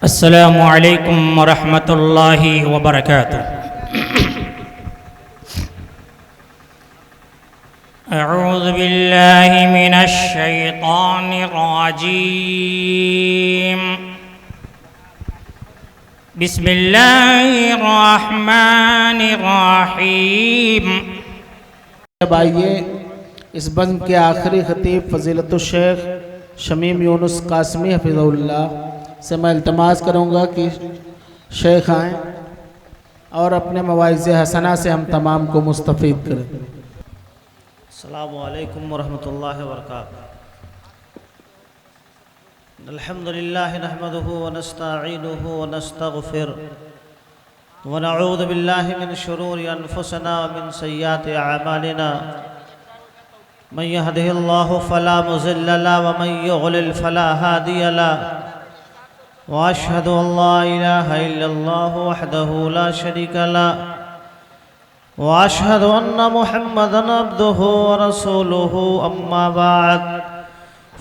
السلام علیکم ورحمۃ اللہ وبرکاتہ۔ اعوذ باللہ من الشیطان الرجیم، بسم اللہ الرحمن الرحیم۔ اب آئیے اس بزم کے آخری خطیب فضیلت الشیخ شمیم یونس قاسمی حفظہ اللہ سے میں التماس کروں گا کہ شیخ آئیں اور اپنے مواعظ حسنہ سے ہم تمام کو مستفید کریں۔ السلام علیکم ورحمۃ اللہ وبرکاتہ۔ الحمدللہ نحمدہ ونستعینہ ونستغفر ونعوذ باللہ من شرور انفسنا ومن سیئات اعمالنا، من یہدہ اللہ فلا مضل له ومن یضلل فلا ہادی له، واشہد ان لا الہ الا اللہ وحدہ لا شریک له، واشہد ان محمدا عبدہ ورسولہ، اما بعد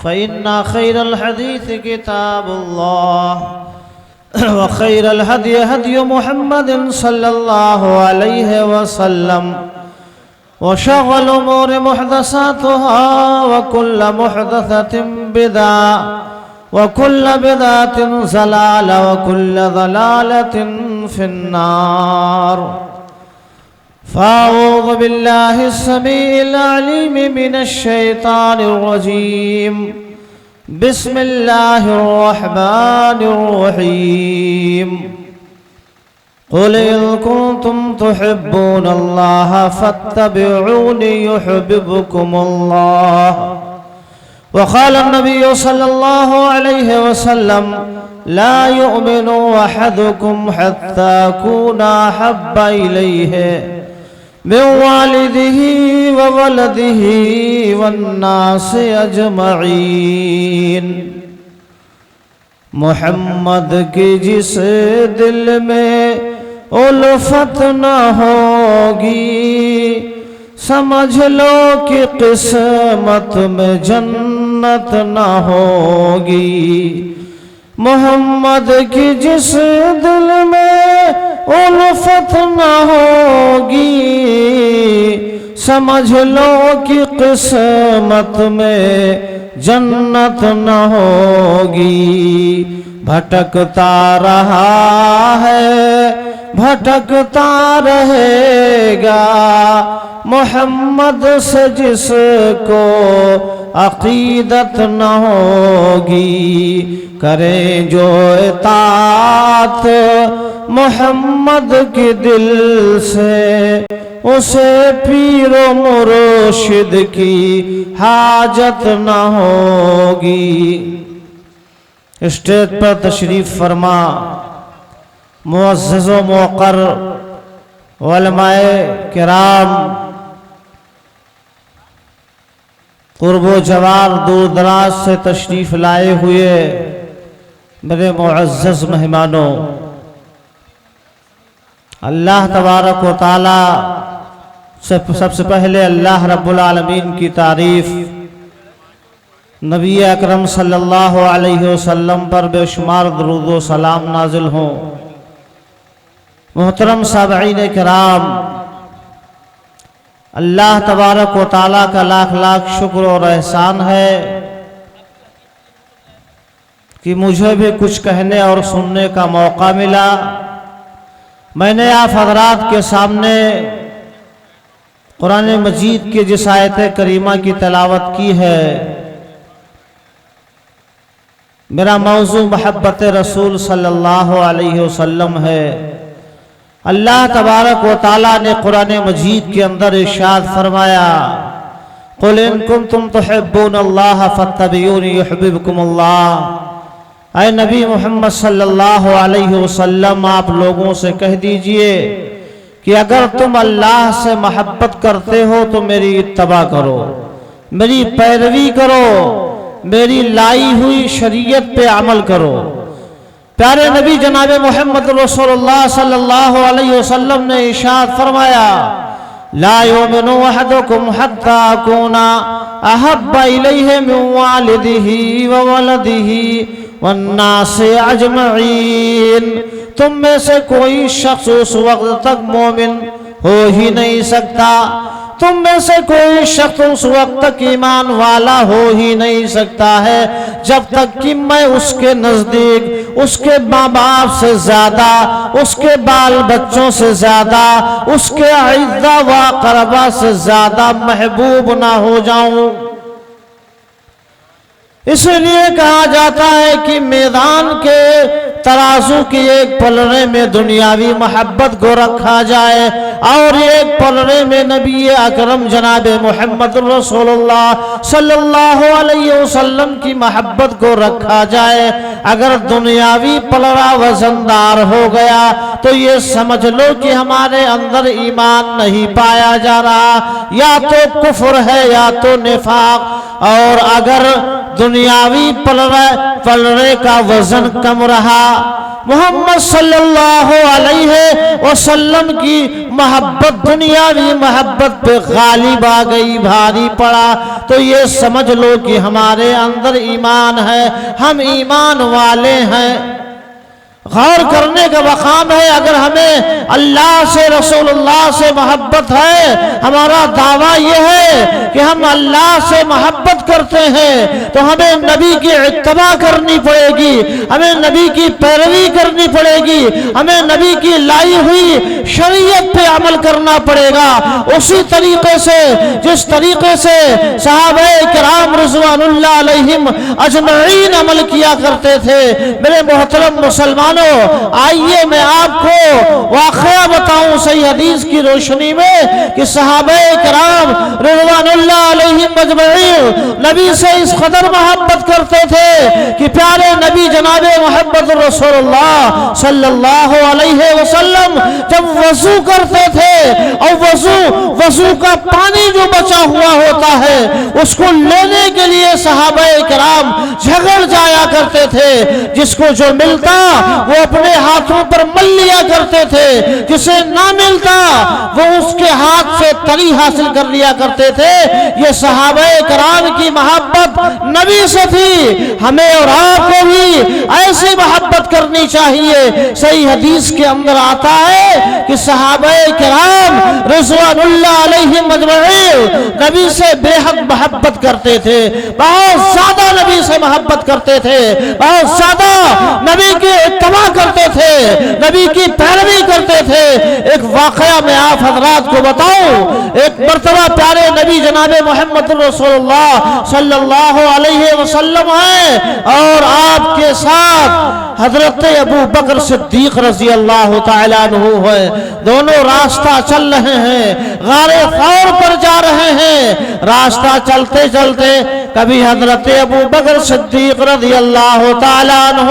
فإن خیر الحدیث کتاب اللہ وخیر الہدی ہدی محمد صلی اللہ علیہ وسلم، وشر الامور محدثاتها وكل محدثة بدعة وكل بدعة ضلالة وكل ضلالة في النار۔ فأعوذ بالله السميع العليم من الشيطان الرجيم، بسم الله الرحمن الرحيم۔ قل إن كنتم تحبون الله فاتبعوني يحببكم الله، وقال النبي صلى الله عليه وسلم لا يؤمن أحدكم حتى أكون أحب إليه من والده وولده والناس أجمعين۔ محمد کی جس دل میں الفت نہ ہوگی، سمجھ لو کہ قسمت میں جنت نہ ہوگی۔ محمد کی جس دل میں الفت نہ ہوگی، سمجھ لو کہ قسمت میں جنت نہ ہوگی۔ بھٹکتا رہا ہے بھٹکتا رہے گا، محمد سے جس کو عقیدت نہ ہوگی۔ کریں جو اطاعت محمد کے دل سے، اسے پیر و مرشد کی حاجت نہ ہوگی۔ اسٹیج پر تشریف فرما معزز و موقر علماء کرام، قرب و جوار دور دراز سے تشریف لائے ہوئے میرے معزز مہمانوں، اللہ تبارک و تعالی سب سے پہلے اللہ رب العالمین کی تعریف، نبی اکرم صلی اللہ علیہ وسلم پر بے شمار درود و سلام نازل ہوں۔ محترم سامعین کرام، اللہ تبارک و تعالیٰ کا لاکھ لاکھ شکر اور احسان ہے کہ مجھے بھی کچھ کہنے اور سننے کا موقع ملا۔ میں نے آپ حضرات کے سامنے قرآن مجید کی جس آیت کریمہ کی تلاوت کی ہے، میرا موضوع محبت رسول صلی اللہ علیہ وسلم ہے۔ اللہ تبارک و تعالیٰ نے قرآن مجید کے اندر ارشاد فرمایا، قل ان کنتم تحبون اللہ فاتبعونی یحببکم اللہ۔ اے نبی محمد صلی اللہ علیہ وسلم، آپ لوگوں سے کہہ دیجئے کہ اگر تم اللہ سے محبت کرتے ہو تو میری اتباع کرو، میری پیروی کرو، میری لائی ہوئی شریعت پہ عمل کرو۔ پیارے نبی جناب محمد رسول اللہ صلی اللہ علیہ وسلم نے ارشاد فرمایا، لا یؤمن احدکم حتی اکون احب الیہ من والدہ وولدہ والناس اجمعین، تم میں سے کوئی شخص اس وقت تک مومن ہو ہی نہیں سکتا، تم میں سے کوئی شخص اس وقت تک ایمان والا ہو ہی نہیں سکتا ہے جب تک کہ میں اس کے نزدیک اس کے ماں باپ سے زیادہ، اس کے بال بچوں سے زیادہ، اس کے اعزہ و اقربا سے زیادہ محبوب نہ ہو جاؤں۔ اس لیے کہا جاتا ہے کہ میدان کے ترازو کی ایک پلڑے میں دنیاوی محبت کو رکھا جائے اور ایک پلڑے میں نبی اکرم جناب محمد رسول اللہ صلی اللہ علیہ وسلم کی محبت کو رکھا جائے۔ اگر دنیاوی پلڑا وزندار ہو گیا تو یہ سمجھ لو کہ ہمارے اندر ایمان نہیں پایا جا رہا، یا تو کفر ہے یا تو نفاق۔ اور اگر دنیاوی پلڑے کا وزن کم رہا، محمد صلی اللہ علیہ وسلم کی محبت دنیاوی محبت پہ غالب آ گئی، بھاری پڑا، تو یہ سمجھ لو کہ ہمارے اندر ایمان ہے، ہم ایمان والے ہیں۔ غور کرنے کا مقام ہے، اگر ہمیں اللہ سے، رسول اللہ سے محبت ہے، ہمارا دعویٰ یہ ہے کہ ہم اللہ سے محبت کرتے ہیں، تو ہمیں نبی کی اتباع کرنی پڑے گی، ہمیں نبی کی پیروی کرنی پڑے گی، ہمیں نبی کی لائی ہوئی شریعت پہ عمل کرنا پڑے گا، اسی طریقے سے جس طریقے سے صحابہ کرام رضوان اللہ علیہم اجمعین عمل کیا کرتے تھے۔ میرے محترم مسلمان، آئیے میں آپ کو واقعہ بتاؤں صحیح حدیث کی روشنی میں کہ صحابہ کرام رضوان اللہ علیہم اجمعین نبی سے اس قدر محبت کرتے تھے کہ پیارے نبی جناب محمد رسول اللہ صلی اللہ علیہ وسلم جب وضو کرتے تھے اور وضو کا پانی جو بچا ہوا ہوتا ہے اس کو لینے کے لیے صحابہ کرام جھگڑ جایا کرتے تھے، جس کو جو ملتا وہ اپنے ہاتھوں پر مل لیا کرتے تھے، جسے نہ ملتا وہ اس کے ہاتھ سے تری حاصل کر لیا کرتے تھے۔ یہ صحابہ کرام کی محبت نبی سے تھی، ہمیں اور آپ کو بھی ایسی محبت کرنی چاہیے۔ صحیح حدیث کے اندر آتا ہے کہ صحابہ کرام رضوان اللہ علیہم اجمعین نبی سے بے حد محبت کرتے تھے، بہت زیادہ نبی سے محبت کرتے تھے، بہت زیادہ نبی کی اتباع کرتے تھے، نبی کی پیروی کرتے تھے۔ ایک واقعہ میں آپ حضرات کو بتاؤں، ایک مرتبہ پیارے نبی جناب محمد رسول اللہ صلی اللہ علیہ وسلم ہیں اور آپ کے ساتھ حضرت ابو بکر صدیق رضی اللہ تعالیٰ عنہ ہے، دونوں راستہ چل رہے ہیں، غار ثور پر جا رہے ہیں۔ راستہ چلتے چلتے کبھی حضرت ابو بکر صدیق رضی اللہ تعالیٰ عنہ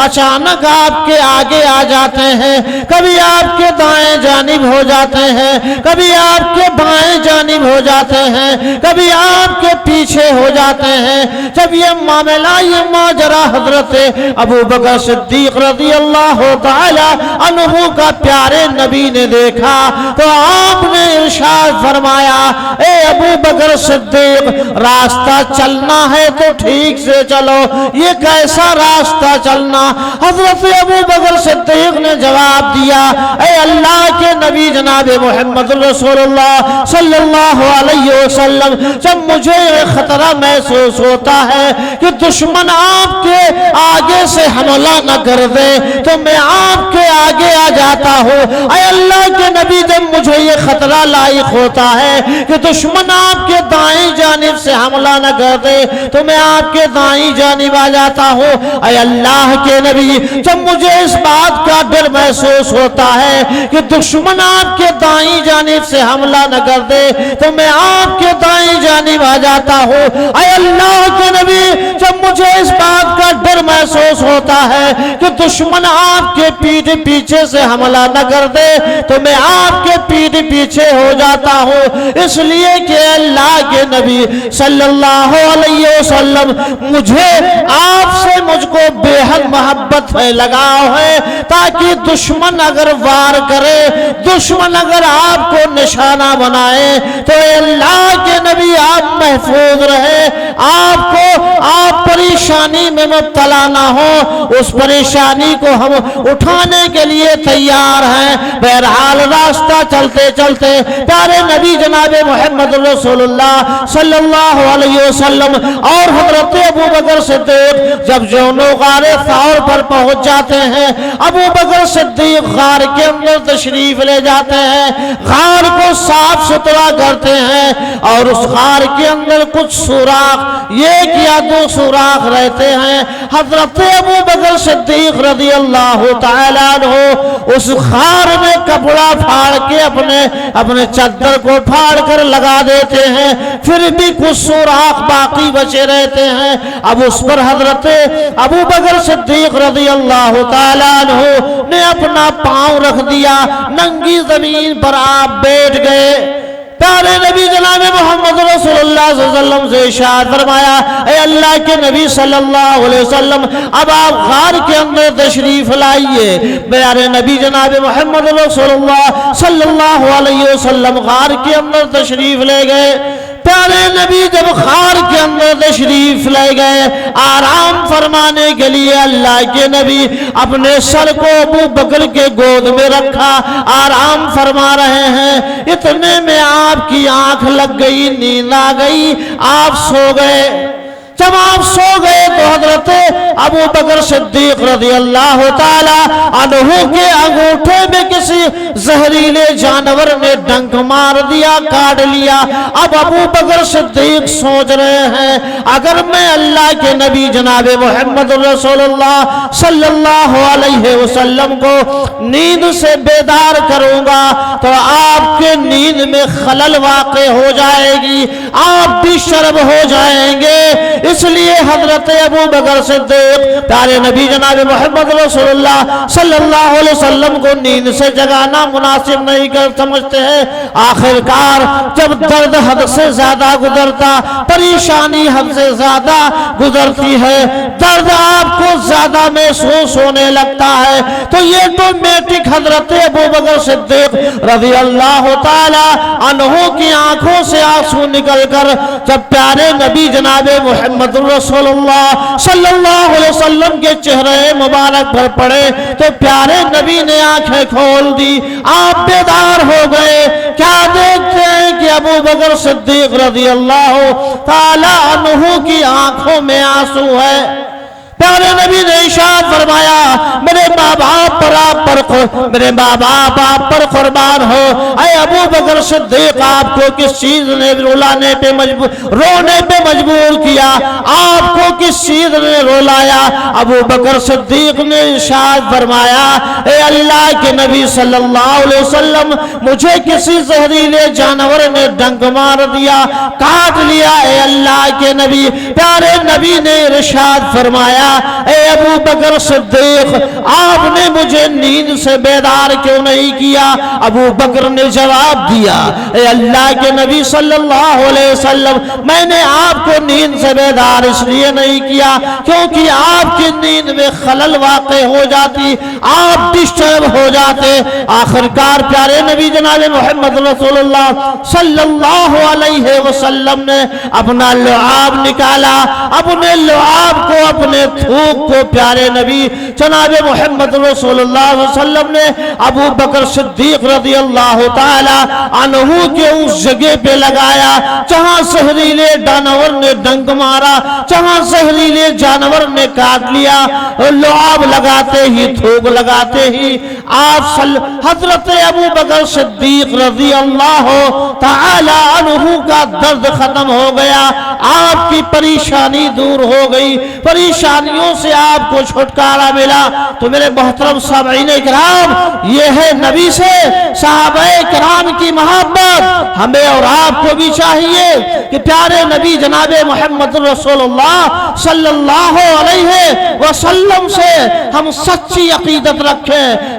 اچانک آپ کے آگے آ جاتے ہیں، کبھی آپ کے دائیں جانب ہو جاتے ہیں، کبھی آپ کے بائیں جانب ہو جاتے ہیں، کبھی آپ کے پیچھے ہو جاتے ہیں۔ جب یہ معاملہ، یہ ماجرا حضرت ابو بکر صدیق رضی اللہ تعالی عنہ کا پیارے نبی نے دیکھا تو آپ نے ارشاد فرمایا، اے ابو بکر صدیق، راستہ چلنا ہے تو ٹھیک سے چلو، یہ کیسا راستہ چلنا؟ حضرت ابو بکر صدیق نے جواب دیا، اے اللہ کے نبی جناب محمد رسول اللہ صلی اللہ علیہ وسلم، جب مجھے یہ خطرہ محسوس ہوتا ہے کہ دشمن آپ کے آگے سے حملہ نہ کر دے تو میں آپ کے آگے آ جاتا ہوں۔ اے اللہ کے نبی، جب مجھے یہ خطرہ لاحق ہوتا ہے کہ دشمن آپ کے دائیں جانب سے حملہ نہ کر دے تو میں آپ کے دائیں جانب آ جاتا ہوں۔ اے اللہ کے نبی، جب مجھے اس بات کا ڈر محسوس ہوتا ہے کہ دشمن آپ کے دائیں جانب سے حملہ نہ کر دے تو میں آپ کے دائیں جانب آ جاتا ہوں۔ اے اللہ کے نبی، جب مجھے اس بات کا ڈر محسوس ہوتا ہے کہ دشمن آپ کے پیٹھ پیچھے سے حملہ نہ کر دے تو میں آپ کے پیٹھ پیچھے ہو جاتا ہوں، اس لیے کہ اللہ کے نبی صلی اللہ علیہ وسلم، مجھے آپ سے مجھ کو بے حد محبت ہے، لگاؤ ہے، تاکہ دشمن اگر وار کرے، دشمن اگر آپ کو نشانہ بنائے تو اے اللہ کے نبی آپ محفوظ رہے، آپ پریشانی میں مبتلا نہ ہو۔ اس پریشانی کو ہم اٹھانے کے لیے تیار ہیں۔ بہرحال راستہ چلتے چلتے پیارے نبی جناب محمد رسول اللہ صلی اللہ علیہ وسلم اور حضرت ابو بکر صدیق جب جونو غار ثور پر پہنچ جاتے ہیں، ابو بکر صدیق غار کے اندر تشریف لے جاتے ہیں، غار کو صاف ستھرا کرتے ہیں، اور اس غار کے اندر کچھ سوراخ، ایک یا دو سوراخ رہتے ہیں۔ حضرت ابو بکر صدیق رضی اللہ تعالیٰ عنہ اس غار میں کپڑا پھاڑ کے اپنے چادر کو پھاڑ کر لگا دیتے ہیں، پھر بھی کچھ سوراخ باقی بچے رہتے ہیں۔ اب اس پر حضرت ابو بکر صدیق رضی اللہ تعالیٰ عنہ نے اپنا پاؤں رکھ دیا، ننگی زمین پر آپ بیٹھ گئے۔ پیارے نبی جناب محمد رسول اللہ صلی اللہ علیہ وسلم سے ارشاد فرمایا، اے اللہ کے نبی صلی اللہ علیہ وسلم اب آپ غار کے اندر تشریف لائیے۔ پیارے نبی جناب محمد رسول اللہ صلی اللہ علیہ وسلم غار کے اندر تشریف لے گئے۔ پیارے نبی جب غار کے اندر تشریف لے گئے، آرام فرمانے کے لیے اللہ کے نبی اپنے سر کو ابو بکر کے گود میں رکھا، آرام فرما رہے ہیں۔ اتنے میں آپ کی آنکھ لگ گئی، نیند آ گئی، آپ سو گئے۔ جب آپ سو گئے تو حضرت ابو بکر صدیق رضی اللہ تعالی عنہ کے انگوٹھے میں کسی زہریلے جانور نے ڈنک مار دیا، کاٹ لیا۔ اب ابو بکر صدیق سوچ رہے ہیں، اگر میں اللہ کے نبی جناب محمد رسول اللہ صلی اللہ علیہ وسلم کو نیند سے بیدار کروں گا تو آپ کے نیند میں خلل واقع ہو جائے گی، آپ بھی شرم ہو جائیں گے۔ اس لیے حضرت ابو بکر صدیق پیارے نبی جناب محمد رسول اللہ صلی اللہ علیہ وسلم کو نیند سے جگانا مناسب نہیں کر سمجھتے ہیں۔ آخرکار جب درد حد سے زیادہ گزرتا، پریشانی حد سے زیادہ گزرتی ہے، درد آپ کو زیادہ محسوس ہونے لگتا ہے تو یہ آٹومیٹک حضرت ابو بکر صدیق رضی اللہ تعالی عنہ کی آنکھوں سے آنسو نکل کر جب پیارے نبی جناب محمد رسول اللہ صلی اللہ علیہ وسلم کے چہرے مبارک پر پڑے تو پیارے نبی نے آنکھیں کھول دی، آپ بیدار ہو گئے۔ کیا دیکھتے ہیں کہ ابو بکر صدیق رضی اللہ تعالی عنہ کی آنکھوں میں آنسو ہے۔ پیارے نبی نے ارشاد فرمایا، میرے ماں باپ آپ پر قربان ہو، اے ابو بکر صدیق آپ کو کس چیز نے رونے پہ مجبور کیا، آپ کو کس چیز نے رولایا؟ ابو بکر صدیق نے ارشاد فرمایا، اے اللہ کے نبی صلی اللہ علیہ وسلم مجھے کسی زہریلے جانور نے ڈنک مار دیا، کاٹ لیا۔ اے اللہ کے نبی، پیارے نبی نے ارشاد فرمایا، اے ابو بکر صدیق آپ نے مجھے نیند سے بیدار کیوں نہیں کیا؟ ابو بکر نے جواب دیا، اے اللہ کے نبی صلی اللہ علیہ وسلم میں نے آپ کو نیند سے بیدار اس لیے نہیں کیا کیونکہ آپ کی نیند میں خلل واقع ہو جاتی، آپ ڈسٹرب ہو جاتے۔ آخرکار پیارے نبی جناب محمد رسول اللہ صلی اللہ علیہ وسلم نے اپنا لعاب نکالا، اپنے لعاب کو اپنے تھوک کو پیارے نبی جناب محمد رسول اللہ صلی اللہ علیہ وسلم نے ابو بکر صدیق رضی اللہ تعالی عنہ کے اس جگہ پہ لگایا جہاں زہریلے جانور نے ڈنک مارا، جہاں زہریلے جانور نے کاٹ لیا۔ لعاب لگاتے ہی، تھوک لگاتے ہی آپ حضرت ابو بکر صدیق رضی اللہ تعالی عنہ کا درد ختم ہو گیا، آپ کی پریشانی دور ہو گئی، پریشانیوں سے آپ کو چھٹکارا ملا۔ تو میرے محترم سامعین کرام، یہ ہے نبی سے صحابہ کرام کی محبت۔ ہمیں اور آپ کو بھی چاہیے کہ پیارے نبی جناب محمد رسول اللہ صلی اللہ علیہ وسلم سے ہم سچی عقیدت رکھیں،